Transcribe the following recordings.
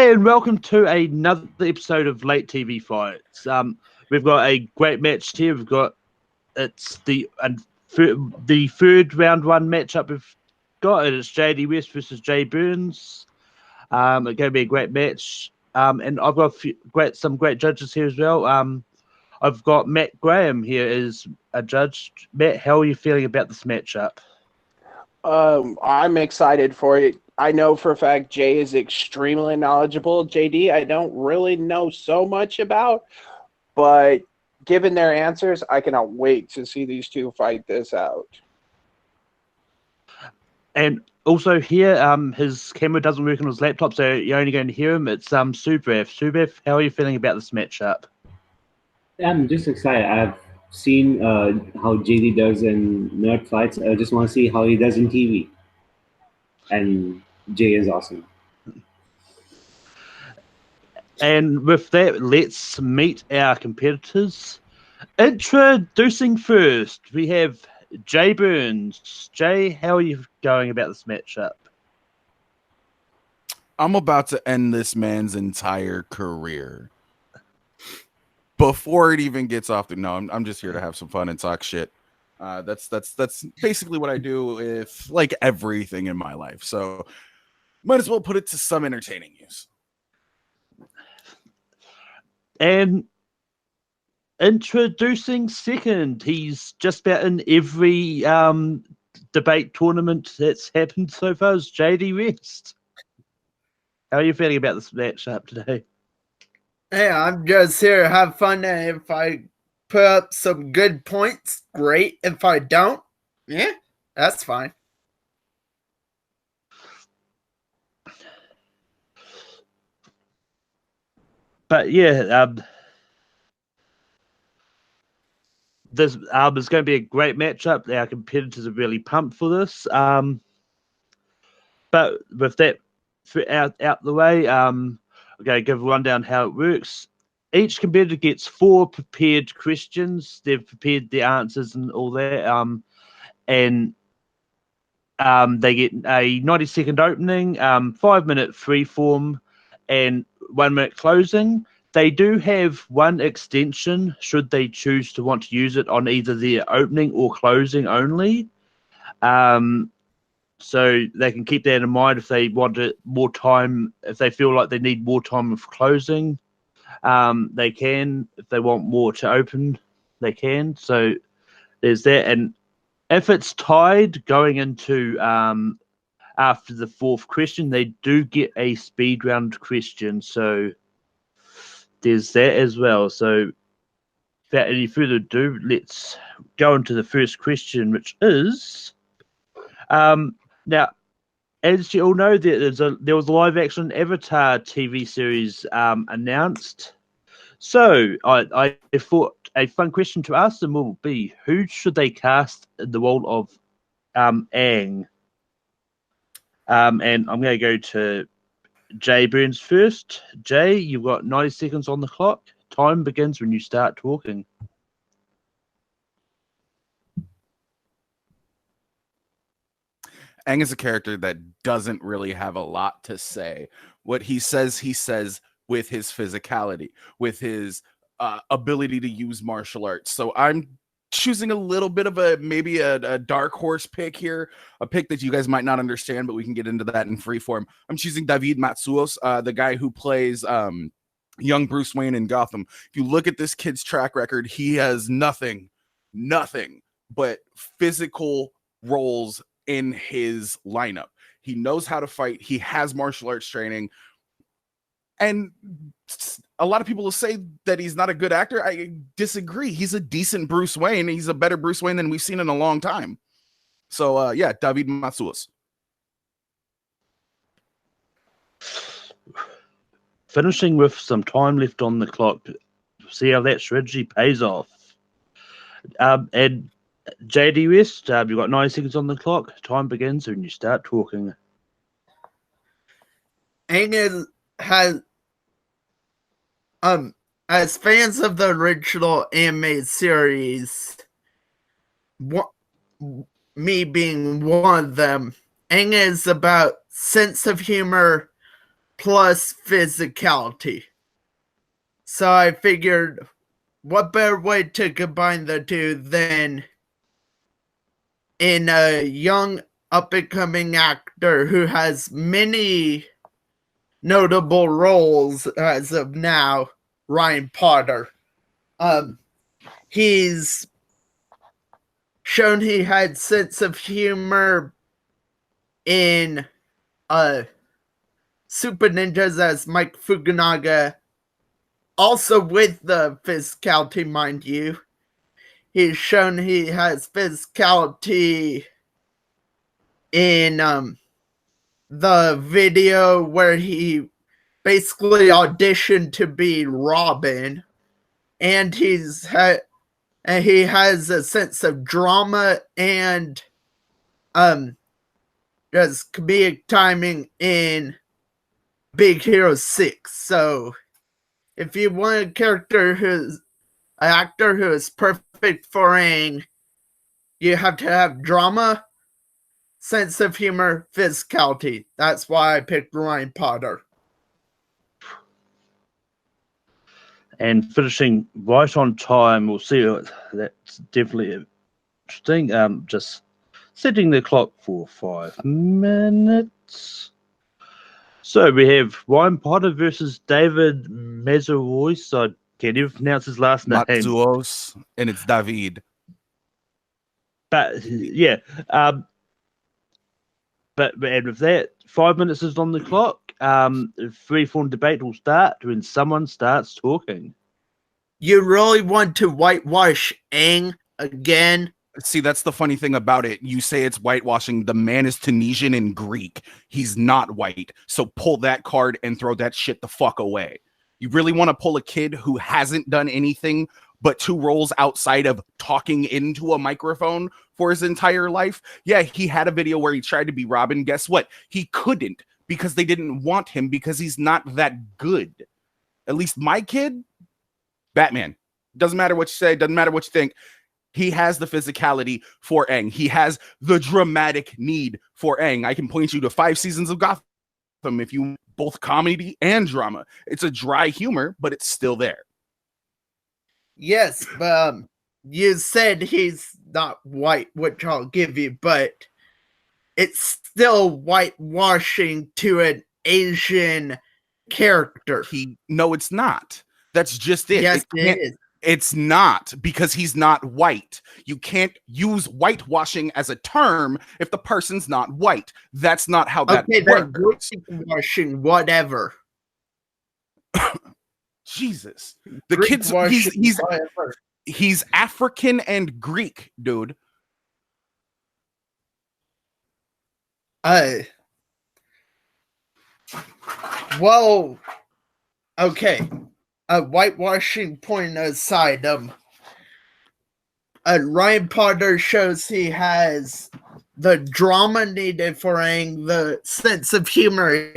G'day and welcome to another episode of Late TV Fights. We've got a great match here. It's the third round one matchup we've got. It's JD West versus Jay Burnz. It's going to be a great match. And I've got some great judges here as well. I've got Matt Graham here as a judge. Matt, how are you feeling about this matchup? I'm excited for it. I know for a fact Jay is extremely knowledgeable. JD, I don't really know so much about, but given their answers, I cannot wait to see these two fight this out. And also here, his camera doesn't work on his laptop, so you're only going to hear him. It's Subrav. Subrav, how are you feeling about this matchup? I'm just excited. I've seen how JD does in nerd fights. I just want to see how he does in TV. And Jay is awesome. And with that, let's meet our competitors. Introducing first, we have Jay Burnz. Jay, how are you going about this matchup? I'm about to end this man's entire career before it even gets off the. No, I'm just here to have some fun and talk shit. That's basically what I do with like everything in my life. So might as well put it to some entertaining use. And introducing second, he's just about in every debate tournament that's happened so far, is JD West. How are you feeling about this matchup today? Hey, I'm just here to have fun, and if I put up some good points, great. If I don't, yeah, that's fine. But yeah, this is going to be a great matchup. Our competitors are really pumped for this. But with that out the way, I'm going to give a rundown how it works. Each competitor gets 4 prepared questions. They've prepared their answers and all that. And they get a 90-second opening, 5-minute freeform, and 1-minute closing. They do have one extension should they choose to want to use it on either their opening or closing only. So they can keep that in mind if they want more time, if they feel like they need more time for closing. They can. If they want more to open, they can. So there's that. And if it's tied going into after the 4th question, they do get a speed round question. So there's that as well. So without any further ado, let's go into the first question, which is now, as you all know, there was a live action Avatar TV series announced. So I thought a fun question to ask them will be, who should they cast in the role of Aang? And I'm going to go to Jay Burnz first. Jay, you've got 90 seconds on the clock. Time begins when you start talking. Aang is a character that doesn't really have a lot to say. What he says with his physicality, with his ability to use martial arts. So I'm choosing a little bit of maybe a dark horse pick here, a pick that you guys might not understand, but we can get into that in free form. I'm choosing David Matsuos, the guy who plays young Bruce Wayne in Gotham. If you look at this kid's track record, he has nothing but physical roles in his lineup. He knows how to fight. He has martial arts training. And a lot of people will say that he's not a good actor. I disagree. He's a decent Bruce Wayne. He's a better Bruce Wayne than we've seen in a long time. So, yeah, David Matsuos. Finishing with some time left on the clock. See how that strategy pays off. And JD West, you've got 9 seconds on the clock. Time begins when you start talking. Aang has as fans of the original anime series, me being one of them, Aang is about sense of humor, plus physicality. So I figured, what better way to combine the two than in a young up-and-coming actor who has many notable roles as of now, Ryan Potter. He's shown he had sense of humor in Super Ninjas as Mike Fukunaga, also with the physicality, mind you. He's shown he has physicality in the video where he basically auditioned to be Robin, and he has a sense of drama and just comedic timing in Big Hero 6. So if you want a character who's an actor who is perfect for Aang, you have to have drama, sense of humor, physicality. That's why I picked Ryan Potter. And finishing right on time, we'll see. That's definitely interesting. Just setting the clock for 5 minutes. So we have Ryan Potter versus David Mazoros. I can't even pronounce his last name. Matsuos, and it's David. But yeah, but and with that, 5 minutes is on the clock. Free-form debate will start when someone starts talking. You really want to whitewash Aang again? See, that's the funny thing about it. You say it's whitewashing. The man is Tunisian and Greek. He's not white. So pull that card and throw that shit the fuck away. You really want to pull a kid who hasn't done anything but 2 roles outside of talking into a microphone for his entire life? Yeah, he had a video where he tried to be Robin. Guess what? He couldn't because they didn't want him because he's not that good. At least my kid, Batman. Doesn't matter what you say. Doesn't matter what you think. He has the physicality for Aang. He has the dramatic need for Aang. I can point you to 5 seasons of Gotham if you both comedy and drama. It's a dry humor, but it's still there. Yes, but you said he's not white, which I'll give you, but it's still whitewashing to an Asian character. No, it's not. That's just it. Yes, it is. It's not, because he's not white. You can't use whitewashing as a term if the person's not white. That's not how that works. Whitewashing, whatever. Jesus. The kid's he's African and Greek, dude. Well, okay. Whitewashing point aside, Ryan Potter shows he has the drama needed for Aang, the sense of humor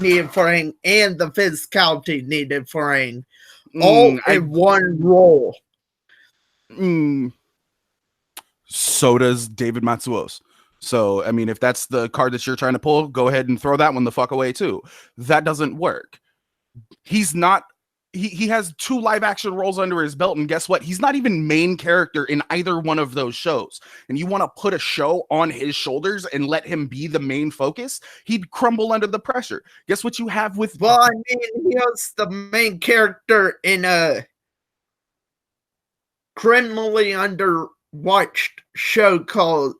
needed for Aang, and the physicality needed for Aang, all in one role. So does David Matsuos. So, I mean, if that's the card that you're trying to pull, go ahead and throw that one the fuck away too. That doesn't work. He's not. He has 2 live action roles under his belt, and guess what? He's not even main character in either one of those shows. And you want to put a show on his shoulders and let him be the main focus? He'd crumble under the pressure. Guess what you have with... Well, I mean, he was the main character in a criminally underwatched show called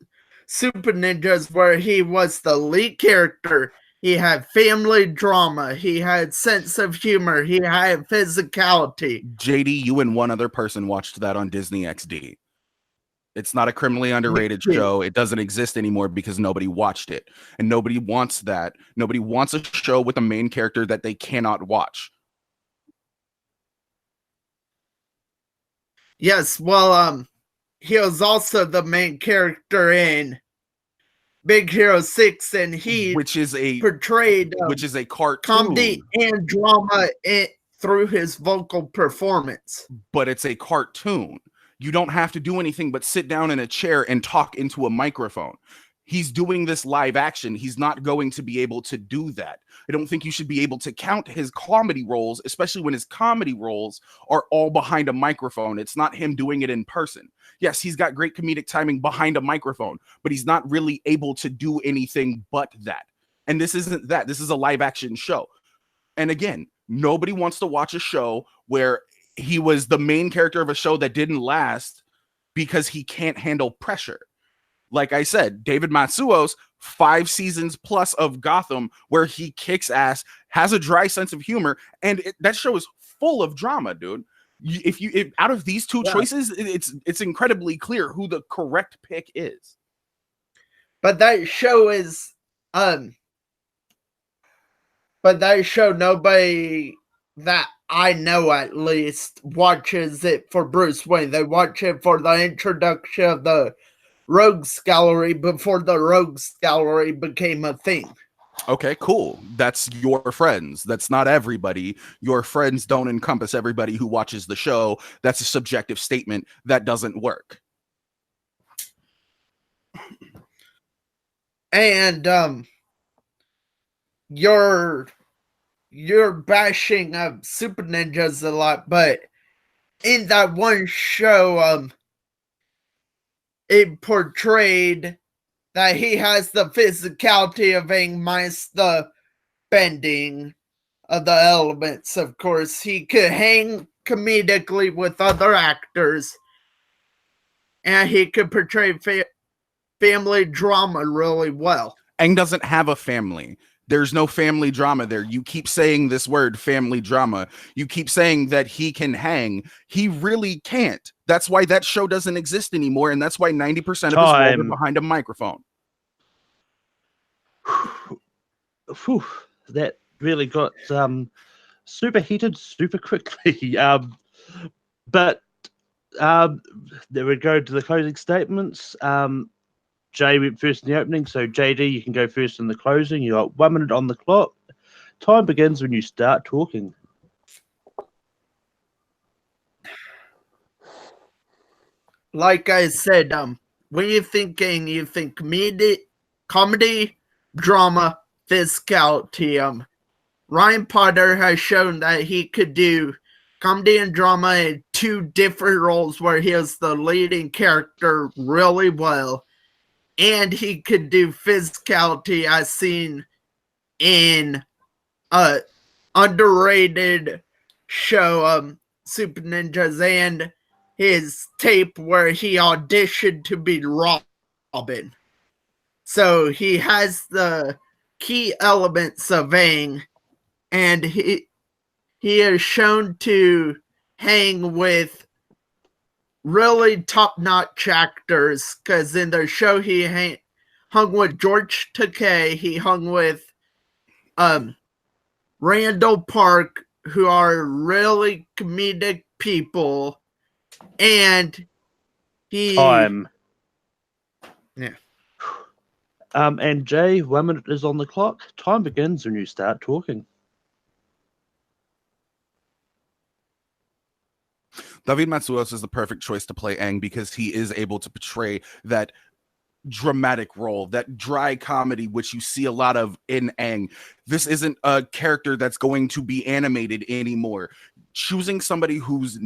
Super Ninjas, where he was the lead character. He had family drama. He had sense of humor. He had physicality. JD, you and one other person watched that on Disney XD. It's not a criminally underrated show. It doesn't exist anymore because nobody watched it. And nobody wants that. Nobody wants a show with a main character that they cannot watch. Yes, well, he was also the main character in Big Hero 6, and he portrayed which is a cartoon, comedy and drama through his vocal performance. But it's a cartoon. You don't have to do anything but sit down in a chair and talk into a microphone. He's doing this live action. He's not going to be able to do that. I don't think you should be able to count his comedy roles, especially when his comedy roles are all behind a microphone. It's not him doing it in person. Yes, he's got great comedic timing behind a microphone, but he's not really able to do anything but that. And this isn't that. This is a live action show. And again, nobody wants to watch a show where he was the main character of a show that didn't last because he can't handle pressure. Like I said, David Matsuo's 5 seasons plus of Gotham, where he kicks ass, has a dry sense of humor, and that show is full of drama, dude. If out of these two choices, it's incredibly clear who the correct pick is. But that show is nobody that I know at least watches it for Bruce Wayne. They watch it for the introduction of the Rogues Gallery before the Rogues Gallery became a thing. Okay, cool. That's your friends. That's not everybody. Your friends don't encompass everybody who watches the show. That's a subjective statement. That doesn't work. And you're bashing Super Ninjas a lot, but in that one show, it portrayed that he has the physicality of Aang minus the bending of the elements. Of course, he could hang comedically with other actors, and he could portray family drama really well. Aang doesn't have a family. There's no family drama there. You keep saying this word, family drama. You keep saying that he can hang. He really can't. That's why that show doesn't exist anymore, and that's why 90% of his roles are behind a microphone. Whew, that really got super heated super quickly. But there we go to the closing statements. Jay went first in the opening, so JD, you can go first in the closing. You got 1 minute on the clock. Time begins when you start talking. Like I said, when you're thinking, you think comedy, drama, physicality. Ryan Potter has shown that he could do comedy and drama in 2 different roles where he is the leading character really well. And he could do physicality as seen in a underrated show, Super Ninjas, and his tape where he auditioned to be Robin. So he has the key elements of Aang, and he is shown to hang with really top-notch actors, because in the show he hung with George Takei, he hung with Randall Park, who are really comedic people, and he... Time. Yeah. And Jay, 1 minute is on the clock. Time begins when you start talking. David Matsuos is the perfect choice to play Aang because he is able to portray that dramatic role, that dry comedy, which you see a lot of in Aang. This isn't a character that's going to be animated anymore. Choosing somebody whose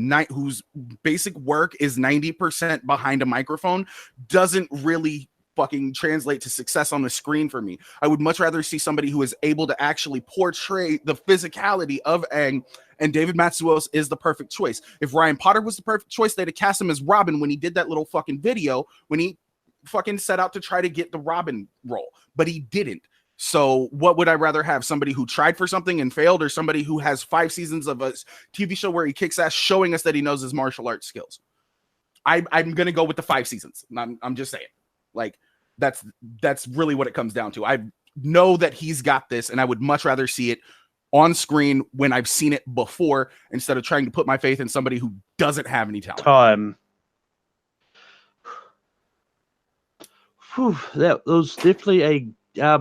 basic work is 90% behind a microphone doesn't really fucking translate to success on the screen for me. I would much rather see somebody who is able to actually portray the physicality of Aang, and David Matsuos is the perfect choice. If Ryan Potter was the perfect choice, they'd have cast him as Robin when he did that little fucking video, when he fucking set out to try to get the Robin role, but he didn't. So what would I rather have? Somebody who tried for something and failed, or somebody who has 5 seasons of a TV show where he kicks ass showing us that he knows his martial arts skills? I'm going to go with the 5 seasons. I'm just saying. Like, that's really what it comes down to. I know that he's got this, and I would much rather see it on screen when I've seen it before, instead of trying to put my faith in somebody who doesn't have any talent. Time. Whew, that was definitely a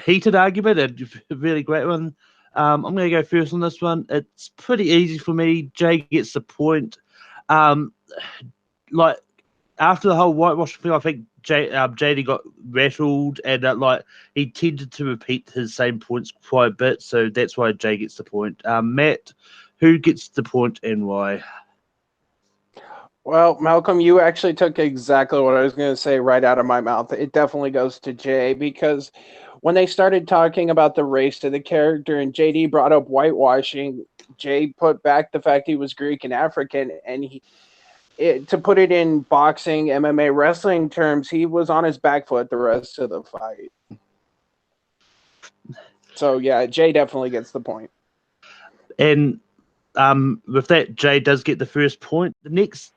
heated argument, a really great one. I'm going to go first on this one. It's pretty easy for me. Jay gets the point. Like after the whole whitewashing thing, I think JD got rattled, and like he tended to repeat his same points quite a bit, so that's why Jay gets the point. Matt, who gets the point and why? Well, Malcolm, you actually took exactly what I was going to say right out of my mouth. It definitely goes to Jay, because when they started talking about the race of the character and JD brought up whitewashing, Jay put back the fact he was Greek and African, and to put it in boxing, MMA, wrestling terms, he was on his back foot the rest of the fight. So yeah, Jay definitely gets the point. And with that, Jay does get the first point. The next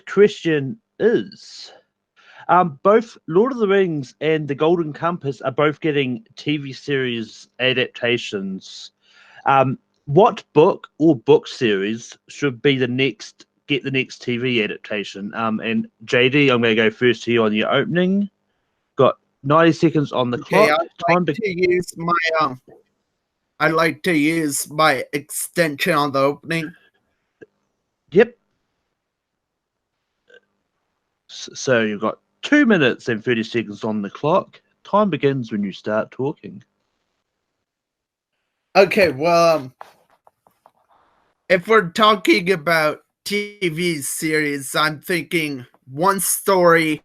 question is both Lord of the Rings and The Golden Compass are both getting TV series adaptations. What book or book series should be the next TV adaptation? And JD, I'm going to go first to you on your opening. Got 90 seconds on the clock. I'd like to use my extension on the opening. Yep. So you've got 2 minutes and 30 seconds on the clock. Time begins when you start talking. Okay, well, if we're talking about TV series, I'm thinking one story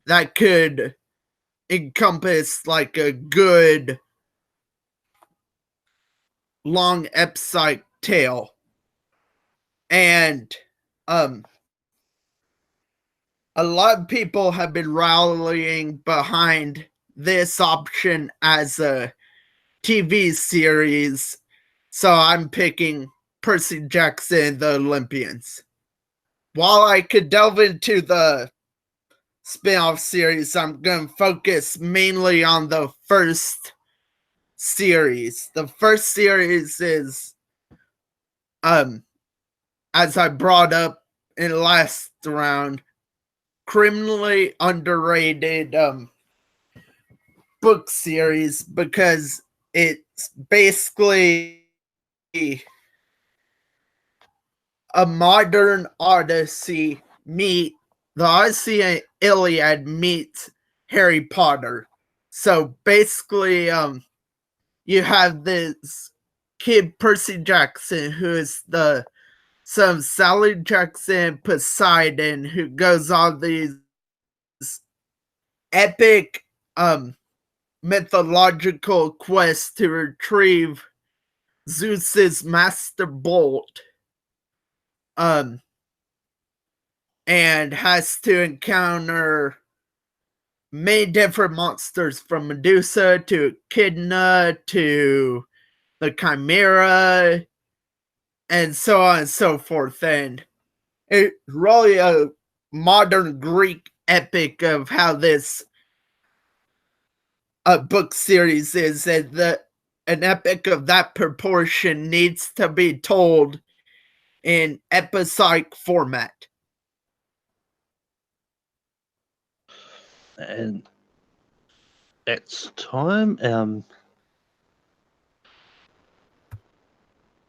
that could encompass like a good long episodic tale. And a lot of people have been rallying behind this option as a TV series, so I'm picking Percy Jackson and the Olympians. While I could delve into the spin-off series, I'm going to focus mainly on the first series. The first series is, as I brought up in the last round, criminally underrated book series, because it's basically a modern Odyssey meet the Odyssey and Iliad meets Harry Potter. So basically, you have this kid Percy Jackson, who is the son of Sally Jackson Poseidon, who goes on these epic mythological quests to retrieve Zeus's master bolt, and has to encounter many different monsters, from Medusa to Echidna to the Chimera, and so on and so forth. And it's really a modern Greek epic of how this book series is, and an epic of that proportion needs to be told in episodic format. And it's time.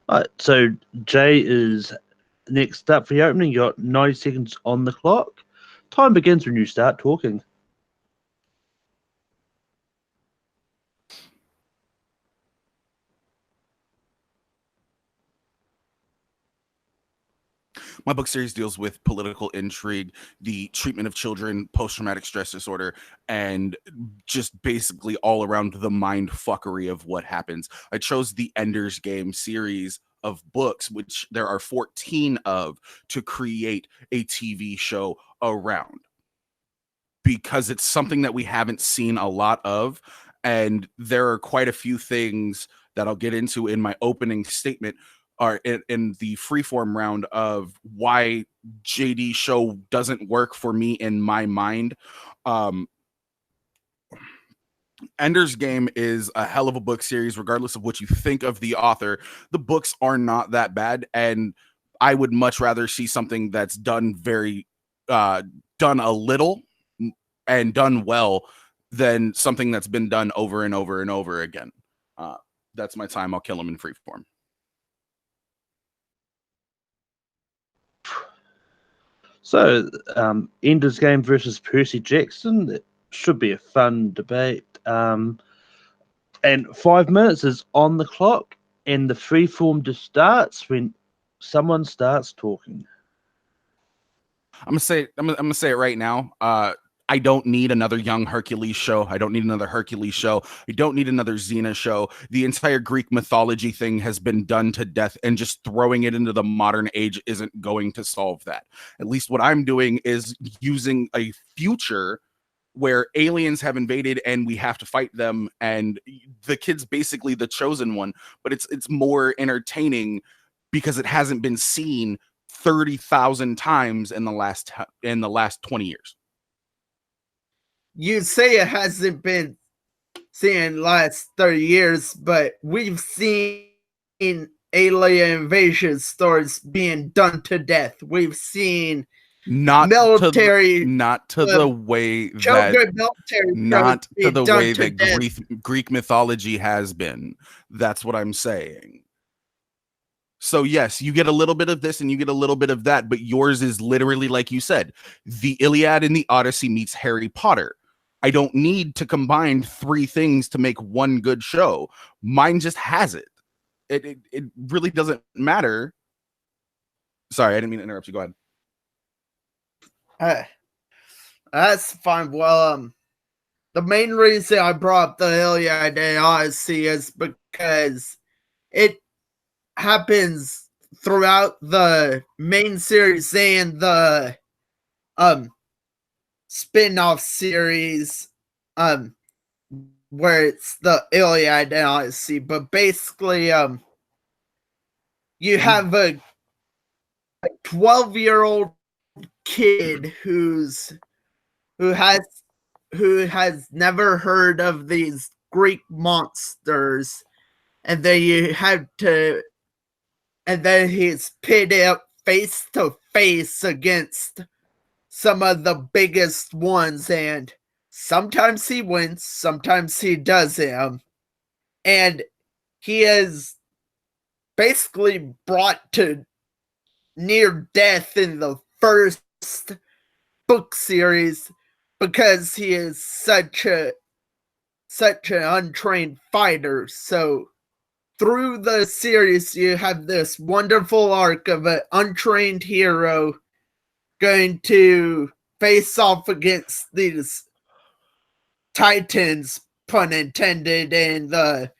Alright, so Jay is next up for the opening. You got 90 seconds on the clock. Time begins when you start talking. My book series deals with political intrigue, the treatment of children, post-traumatic stress disorder, and just basically all around the mind fuckery of what happens. I chose the Ender's Game series of books, which there are 14 of, to create a TV show around, because it's something that we haven't seen a lot of. And there are quite a few things that I'll get into in my opening statement are in the freeform round of why JD show doesn't work for me in my mind. Ender's Game is a hell of a book series, regardless of what you think of the author. The books are not that bad, and I would much rather see something that's done done a little and done well than something that's been done over and over and over again. That's my time. I'll kill him in freeform. So, Ender's Game versus Percy Jackson. It should be a fun debate. And 5 minutes is on the clock, and the freeform just starts when someone starts talking. I'm gonna say it right now. I don't need another young Hercules show. I don't need another Hercules show. I don't need another Xena show. The entire Greek mythology thing has been done to death, and just throwing it into the modern age isn't going to solve that. At least what I'm doing is using a future where aliens have invaded and we have to fight them, and the kid's basically the chosen one, but it's more entertaining because it hasn't been seen 30,000 times in the last 20 years. You say it hasn't been seen in the last 30 years, but we've seen alien invasion stories being done to death. We've seen not military, to the way children military, not to the way that death. Greek mythology has been. That's what I'm saying. So yes, you get a little bit of this and you get a little bit of that, but yours is literally, like you said, the Iliad and the Odyssey meets Harry Potter. I don't need to combine 3 things to make one good show. Mine just has it. It really doesn't matter. Sorry, I didn't mean to interrupt you. Go ahead. That's fine. Well, the main reason I brought up the Iliad and Odyssey is because it happens throughout the main series and the spin-off series where it's the Iliad and Odyssey, but basically you have a 12-year-old kid who has never heard of these Greek monsters, and then he's pitted up face to face against some of the biggest ones, and sometimes he wins, sometimes he doesn't. And he is basically brought to near death in the first book series because he is such an untrained fighter. So through the series, you have this wonderful arc of an untrained hero going to face off against these titans, pun intended, in the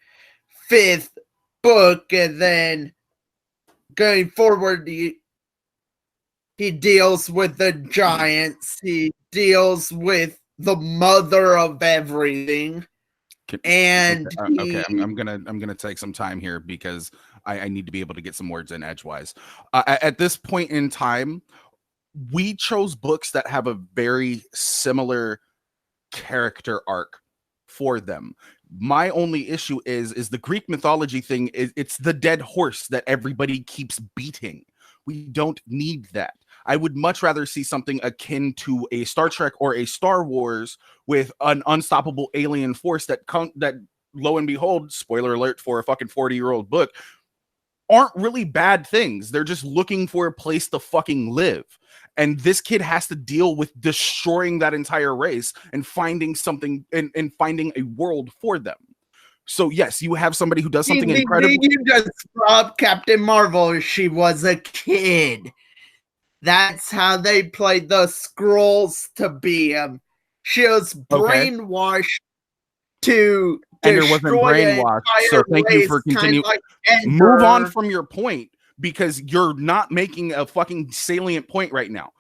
5th book, and then going forward, he deals with the giants, he deals with the mother of everything. And okay, I'm gonna take some time here because I need to be able to get some words in edgewise. At this point in time, we chose books that have a very similar character arc for them. My only issue is the Greek mythology thing. It's the dead horse that everybody keeps beating. We don't need that. I would much rather see something akin to a Star Trek or a Star Wars with an unstoppable alien force that lo and behold, spoiler alert for a fucking 40-year-old book, aren't really bad things. They're just looking for a place to fucking live. And this kid has to deal with destroying that entire race and finding something and finding a world for them. So yes, you have somebody who does something incredible. You just robbed Captain Marvel. She was a kid. That's how they played the scrolls to be. She was brainwashed to Ender wasn't brainwashed. So thank you for continuing. Like move on from your point, because you're not making a fucking salient point right now.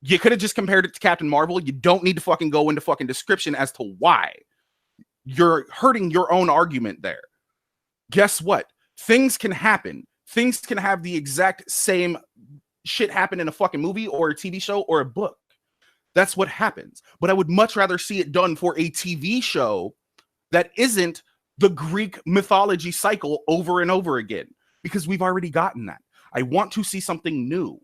You could have just compared it to Captain Marvel. You don't need to fucking go into fucking description as to why. You're hurting your own argument there. Guess what? Things can happen. Things can have the exact same shit happen in a fucking movie or a TV show or a book. That's what happens. But I would much rather see it done for a TV show that isn't the Greek mythology cycle over and over again, because we've already gotten that. I want to see something new.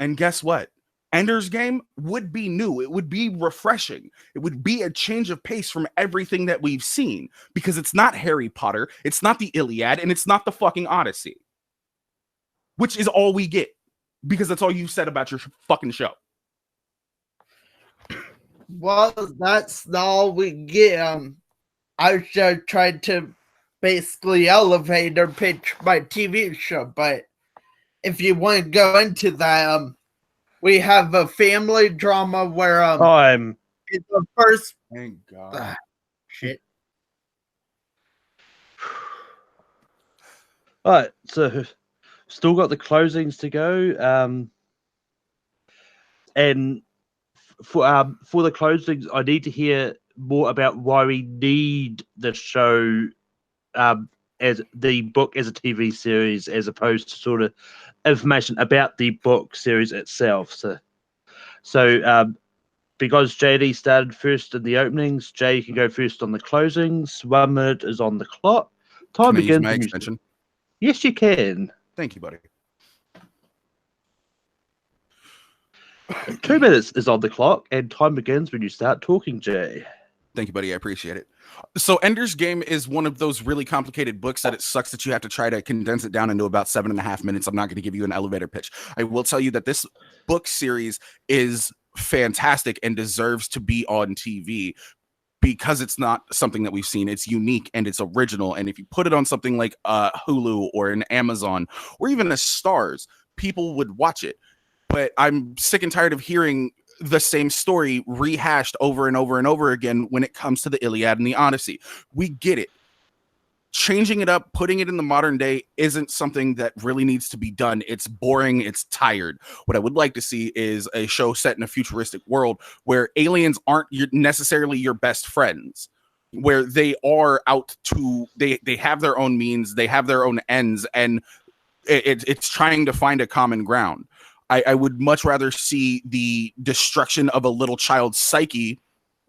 And guess what? Ender's Game would be new. It would be refreshing. It would be a change of pace from everything that we've seen, because it's not Harry Potter, it's not the Iliad, and it's not the fucking Odyssey, which is all we get, because that's all you said about your fucking show. Well, that's all we get. I just tried to basically elevator pitch my TV show, but if you want to go into that, we have a family drama where Time. it's the first Thank God. shit. All right, so still got the closings to go. And for the closings, I need to hear more about why we need the show as the book as a TV series, as opposed to sort of information about the book series itself. So because JD started first in the openings, Jay can go first on the closings. 1 minute is on the clock. Time Can I use begins my when you. extension? Yes, you can. Thank you, buddy. 2 minutes is on the clock, and time begins when you start talking, Jay. Thank you, buddy. I appreciate it. So Ender's Game is one of those really complicated books that it sucks that you have to try to condense it down into about 7.5 minutes. I'm not going to give you an elevator pitch. I will tell you that this book series is fantastic and deserves to be on TV because it's not something that we've seen. It's unique and it's original. And if you put it on something like Hulu or an Amazon or even a Stars, people would watch it. But I'm sick and tired of hearing the same story rehashed over and over and over again when it comes to the Iliad and the Odyssey. We get it. Changing it up, putting it in the modern day isn't something that really needs to be done. It's boring. It's tired. What I would like to see is a show set in a futuristic world where aliens aren't necessarily your best friends, where they are out to, they have their own means, they have their own ends, and it's trying to find a common ground. I would much rather see the destruction of a little child's psyche,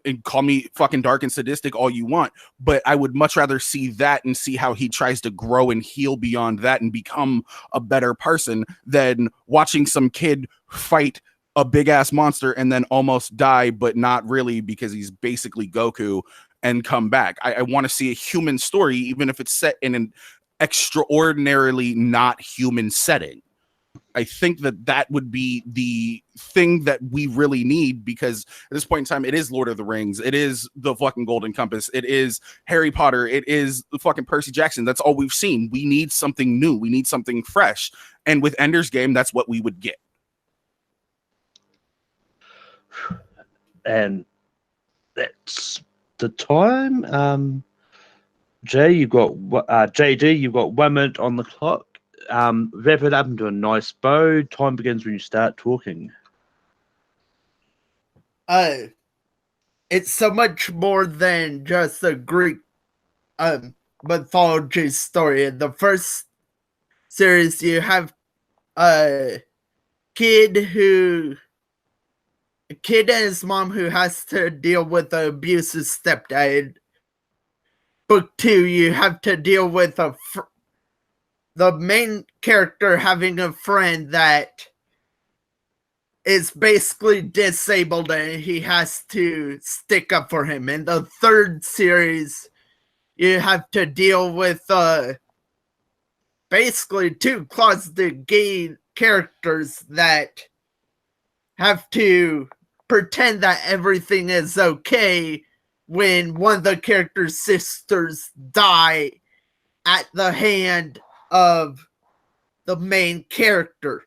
and call me fucking dark and sadistic all you want, but I would much rather see that and see how he tries to grow and heal beyond that and become a better person than watching some kid fight a big ass monster and then almost die, but not really because he's basically Goku, and come back. I want to see a human story, even if it's set in an extraordinarily not human setting. I think that would be the thing that we really need, because at this point in time, it is Lord of the Rings. It is the fucking Golden Compass. It is Harry Potter. It is the fucking Percy Jackson. That's all we've seen. We need something new. We need something fresh. And with Ender's Game, that's what we would get. And that's the time. Jay, you've got JD, you've got 1 minute on the clock. Wrap it up into a nice bow. Time begins when you start talking. It's so much more than just a Greek mythology story. In the first series, you have a kid and his mom who has to deal with an abusive stepdad. Book 2, you have to deal with the main character having a friend that is basically disabled and he has to stick up for him. In the third series, you have to deal with basically 2 closeted gay characters that have to pretend that everything is okay when one of the character's sisters die at the hand of the main character.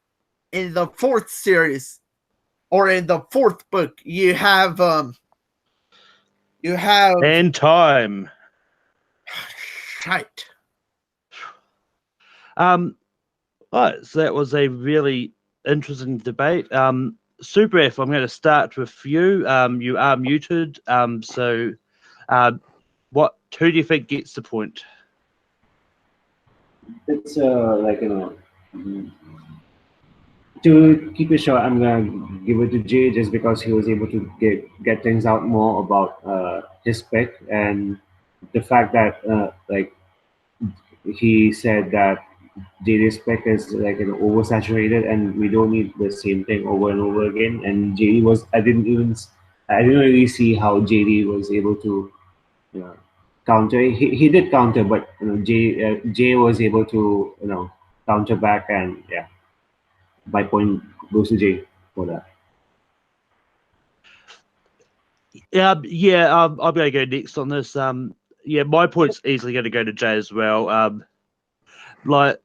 In the fourth series, or in the fourth book, you have And time. Shite. Right, so that was a really interesting debate. Super F, I'm going to start with you. You are muted. So who do you think gets the point? It's to keep it short, I'm gonna give it to Jay just because he was able to get things out more about his pick, and the fact that he said that JD's pick is oversaturated and we don't need the same thing over and over again. And JD was I didn't really see how JD was able to counter. He did counter, but Jay was able to counter back, and yeah, my point goes to Jay for that. I'm going to go next on this. My point's easily going to go to Jay as well. Like,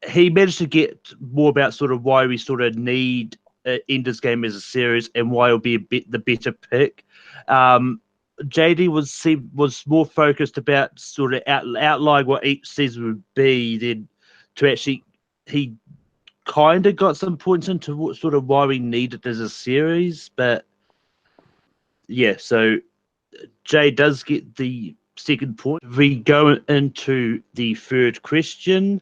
he managed to get more about sort of why we sort of need Ender's Game as a series and why it'll be the better pick. JD was more focused about sort of outlining what each season would be than to actually he kind of got some points into what, sort of why we need it as a series, but yeah, so Jay does get the second point. We go into the third question,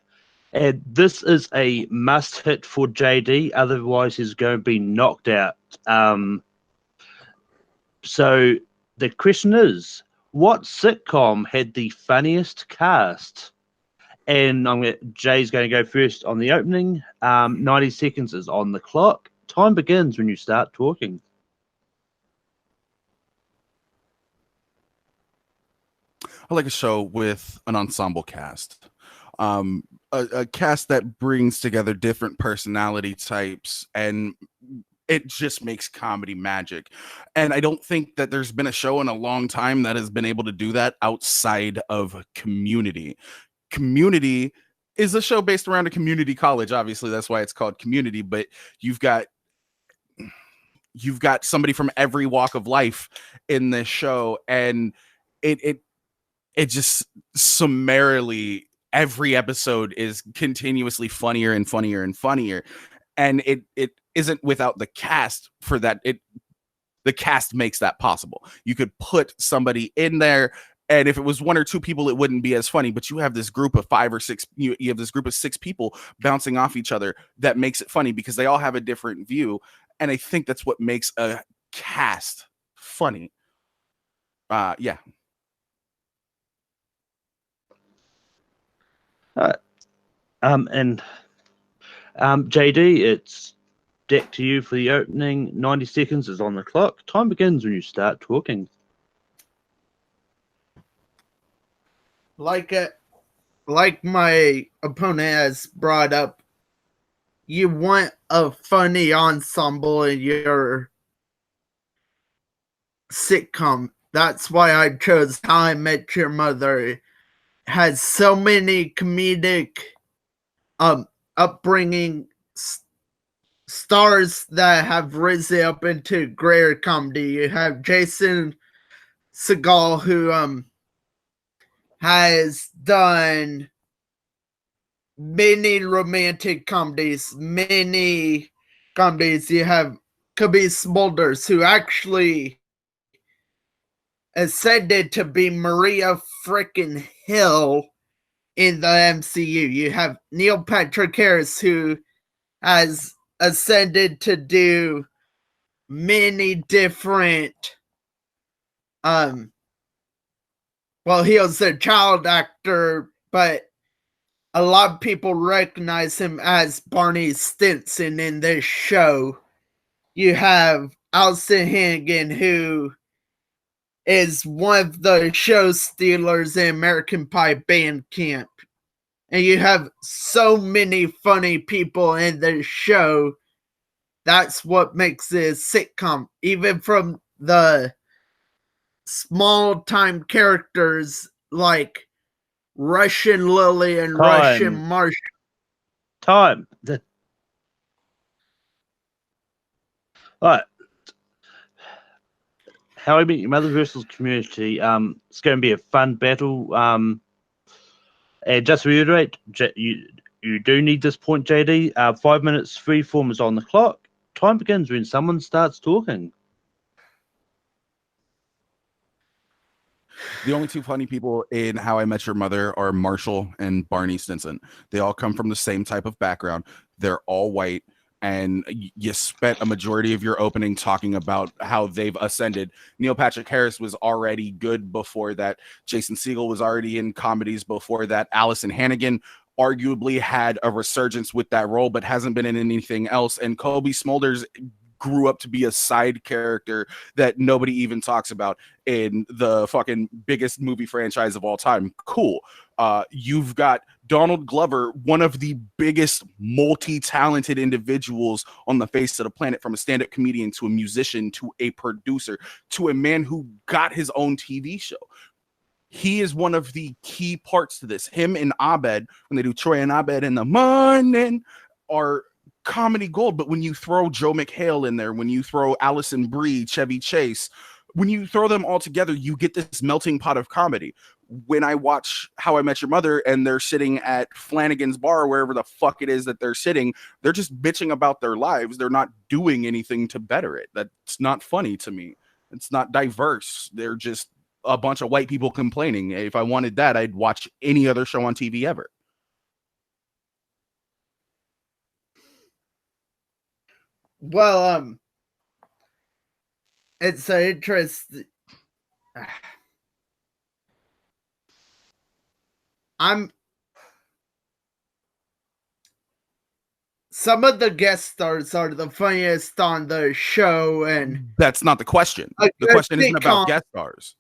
and this is a must hit for JD, otherwise he's going to be knocked out. So the question is, what sitcom had the funniest cast? And Jay's going to go first on the opening. 90 seconds is on the clock. Time begins when you start talking. I like a show with an ensemble cast. A cast that brings together different personality types, and it just makes comedy magic. And I don't think that there's been a show in a long time that has been able to do that outside of Community. Community is a show based around a community college. Obviously, that's why it's called Community, but you've got somebody from every walk of life in this show, and it just summarily, every episode is continuously funnier and funnier and funnier. And it isn't without the cast for that. The cast makes that possible. You could put somebody in there, and if it was one or two people, it wouldn't be as funny. But you have this group of 5 or 6, you have this group of 6 people bouncing off each other that makes it funny because they all have a different view. And I think that's what makes a cast funny. Yeah. JD, it's back to you for the opening. 90 seconds is on the clock. Time begins when you start talking. Like my opponent has brought up, you want a funny ensemble in your sitcom. That's why I chose How I Met Your Mother. It has so many comedic upbringing stars that have risen up into greater comedy. You have Jason Segel, who has done many romantic comedies, many comedies. You have Cubby Smulders, who actually ascended to be Maria frickin' Hill in the MCU. You have Neil Patrick Harris, who has ascended to do many different he was a child actor, but a lot of people recognize him as Barney Stinson in this show. You have Allison Hannigan, who is one of the show stealers in American Pie Band Camp. And you have so many funny people in this show. That's what makes it a sitcom. Even from the small-time characters like Russian Lily and Russian Marshall. Time. All right. How I Met Your Mother versus Community. It's going to be a fun battle. And just to reiterate, you do need this point, JD. 5 minutes freeform is on the clock. Time begins when someone starts talking. The only 2 funny people in How I Met Your Mother are Marshall and Barney Stinson. They all come from the same type of background. They're all white, and you spent a majority of your opening talking about how they've ascended. Neil Patrick Harris was already good before that. Jason Segel was already in comedies before that. Allison Hannigan arguably had a resurgence with that role, but hasn't been in anything else. And Cubby Smulders grew up to be a side character that nobody even talks about in the fucking biggest movie franchise of all time. Cool. You've got Donald Glover, one of the biggest multi-talented individuals on the face of the planet, from a stand-up comedian to a musician to a producer to a man who got his own TV show. He is one of the key parts to this. Him and Abed, when they do Troy and Abed in the morning, are comedy gold. But when you throw Joe McHale in there, when you throw Allison Brie, Chevy Chase, when you throw them all together, you get this melting pot of comedy. When I watch How I Met Your Mother and they're sitting at Flanagan's bar, wherever the fuck it is that they're sitting, they're just bitching about their lives. They're not doing anything to better it. That's not funny to me. It's not diverse. They're just a bunch of white people complaining. If I wanted that, I'd watch any other show on TV ever. Well, it's an interesting. Some of the guest stars are the funniest on the show, and that's not the question. The question isn't about guest stars.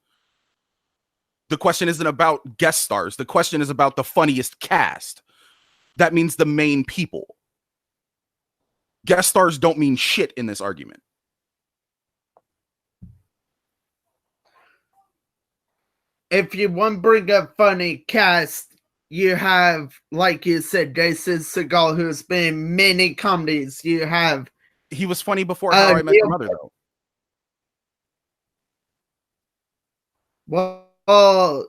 The question isn't about guest stars. The question is about the funniest cast. That means the main people. Guest stars don't mean shit in this argument. If you want to bring a funny cast, you have, like you said, Jason Segel, who's been in many comedies. You have... He was funny before How I Met Your Mother, though. Well,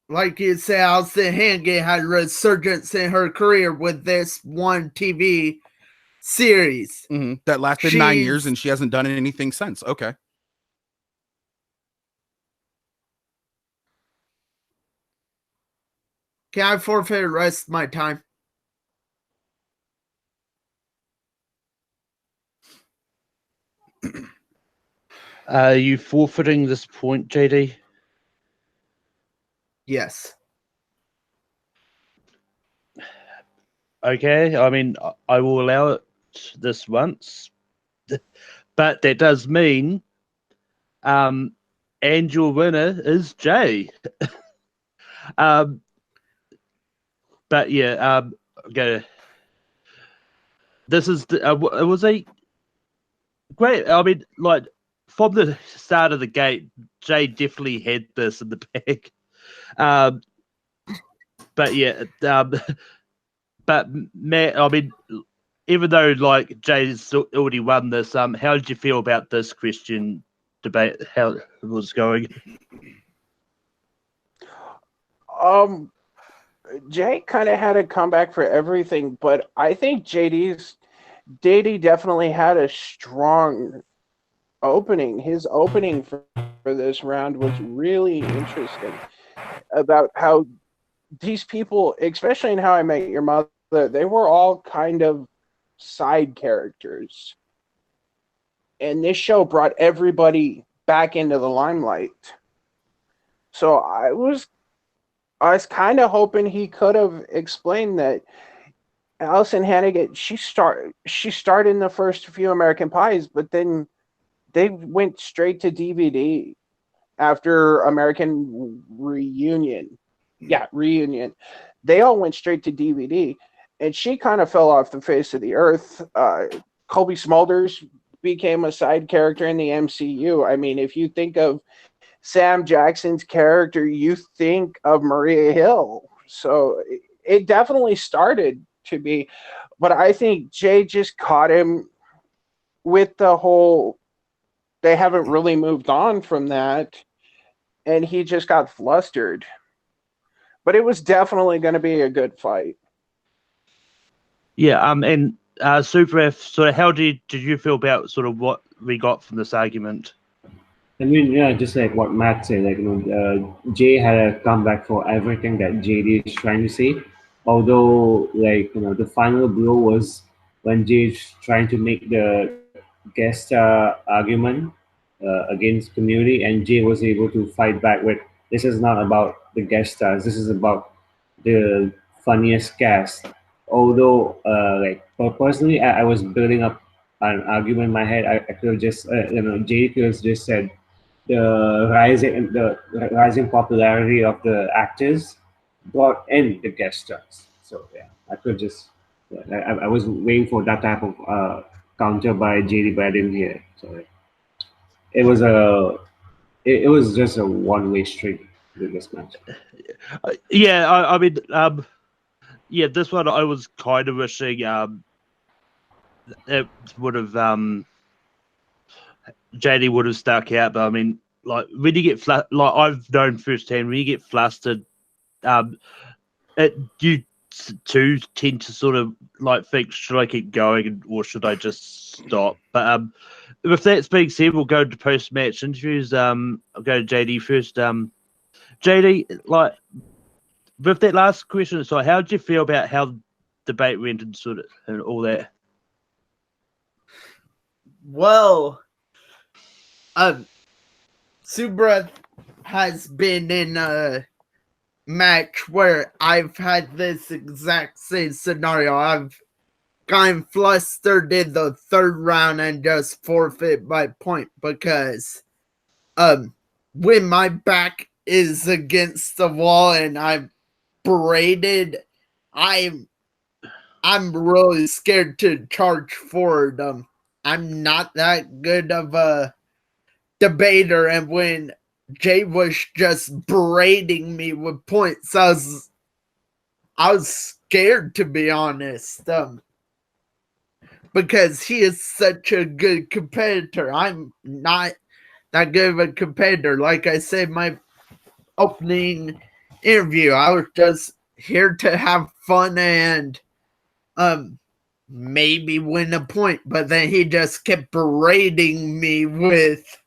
like you said, Allison Hannigan had a resurgence in her career with this one TV series. Mm-hmm. That lasted 9 years, and she hasn't done anything since. Okay. Can I forfeit the rest of my time? Are you forfeiting this point, JD? Yes. Okay, I mean, I will allow it this once. But that does mean, and your winner is Jay. But yeah, okay. This is it was a great. I mean, like from the start of the gate, Jay definitely had this in the bag. But yeah, but Matt, I mean, even though like Jay's already won this, how did you feel about this question debate? How it was going? Jay kind of had a comeback for everything, but I think JD definitely had a strong opening. His opening for this round was really interesting about how these people, especially in How I Met Your Mother, they were all kind of side characters. And this show brought everybody back into the limelight. So I was kind of hoping he could have explained that Allison Hannigan, she starred in the first few American Pies, but then they went straight to DVD after American Reunion. Yeah, Reunion. They all went straight to DVD, and she kind of fell off the face of the earth. Colby Smulders became a side character in the MCU. I mean, if you think of Sam Jackson's character, you think of Maria Hill. So it definitely started to be, but I think Jay just caught him with the whole, they haven't really moved on from that, and he just got flustered. But it was definitely going to be a good fight. Yeah, and Super F, sort of how did you feel about sort of what we got from this argument? I mean, yeah, just like what Matt said, like, Jay had a comeback for everything that JD is trying to say. Although, like, the final blow was when Jay's trying to make the guest argument against Community, and Jay was able to fight back with, this is not about the guest stars, this is about the funniest cast. Although, personally, I was building up an argument in my head. I could have just, Jay could have just said, the rising popularity of the actors got in the guest stars. So yeah, I could just I was waiting for that type of counter by JD, but I didn't hear it. So it was it was just a one-way street with this match. Yeah, I mean, yeah, this one I was kind of wishing it would have JD would have stuck out, but I mean, like when you get like I've known firsthand, when you get flustered, you too tend to sort of like think, should I keep going or should I just stop? But with that being said, we'll go to post match interviews. I'll go to JD first. JD, like with that last question, so how did you feel about how the debate went and sort of and all that? Well, Subra has been in a match where I've had this exact same scenario. I've gotten flustered in the third round and just forfeit my point because when my back is against the wall and I'm berated, I'm really scared to charge forward. I'm not that good of a debater, and when Jay was just berating me with points, I was scared, to be honest. Because he is such a good competitor. I'm not that good of a competitor. Like I said in my opening interview, I was just here to have fun and maybe win a point, but then he just kept berating me with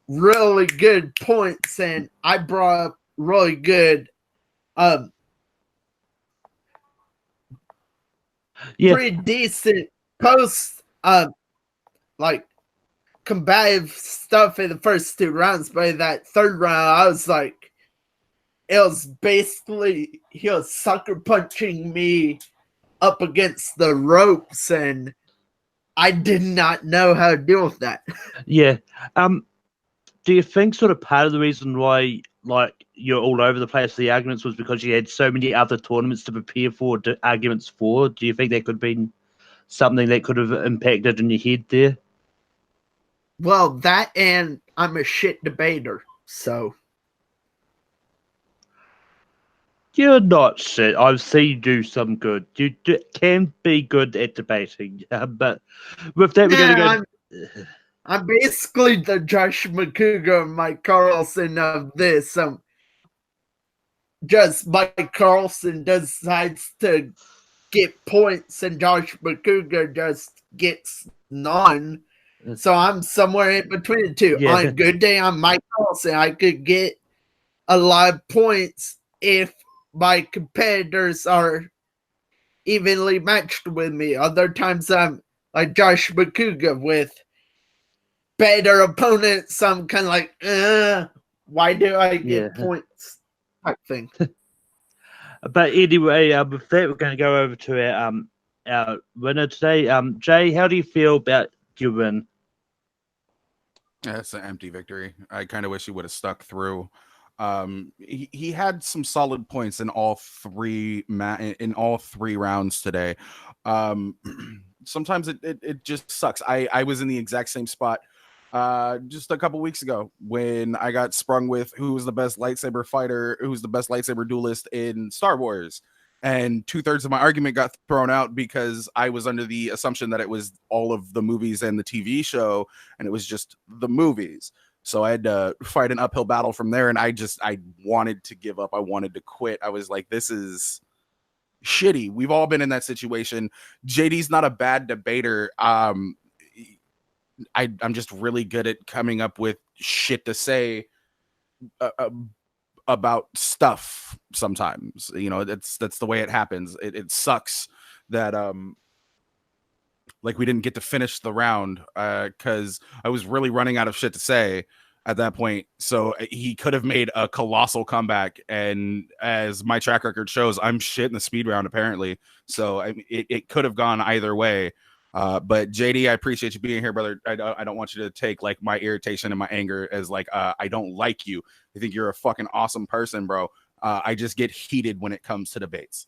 really good points, and I brought up really good pretty decent post like combative stuff in the first two rounds, but in that third round I was like, it was basically he was sucker punching me up against the ropes, and I did not know how to deal with that. Yeah. Do you think sort of part of the reason why like you're all over the place the arguments was because you had so many other tournaments to prepare for arguments for? Do you think that could have been something that could have impacted in your head there? Well, that and I'm a shit debater, so. You're not shit. I've seen you do some good. You can be good at debating, but with that, we're going to go. I'm basically the Josh McCougar and Mike Carlson of this. Just Mike Carlson decides to get points, and Josh McCougar just gets none. So I'm somewhere in between the two. Yeah. On a good day, I'm Mike Carlson. I could get a lot of points if my competitors are evenly matched with me. Other times I'm like Josh McCougar with better opponents. I'm kind of like, why do I get points? Type thing. But anyway, with that, we're going to go over to our winner today. Jay, how do you feel about your win? That's an empty victory. I kind of wish he would have stuck through. He had some solid points in all three rounds today. Sometimes it just sucks. I was in the exact same spot just a couple weeks ago when I got sprung with who was the best lightsaber fighter, who's the best lightsaber duelist in Star Wars. And 2/3 of my argument got thrown out because I was under the assumption that it was all of the movies and the TV show, and it was just the movies. So I had to fight an uphill battle from there, and I wanted to give up. I wanted to quit. I was like, this is shitty. We've all been in that situation. JD's not a bad debater. I'm just really good at coming up with shit to say about stuff sometimes. You know, that's the way it happens. It sucks that like we didn't get to finish the round because I was really running out of shit to say at that point. So he could have made a colossal comeback, and as my track record shows, I'm shit in the speed round apparently. So it could have gone either way. But JD, I appreciate you being here, brother. I don't want you to take like my irritation and my anger as like I don't like you. I think you're a fucking awesome person, bro. I just get heated when it comes to debates.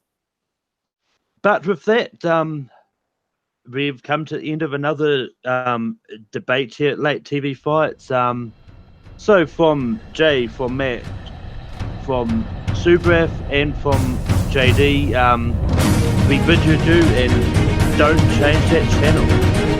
But with that, we've come to the end of another debate here at Late TV Fights. So from Jay, from Matt, from Subrath, and from JD, we bid you adieu and don't change that channel.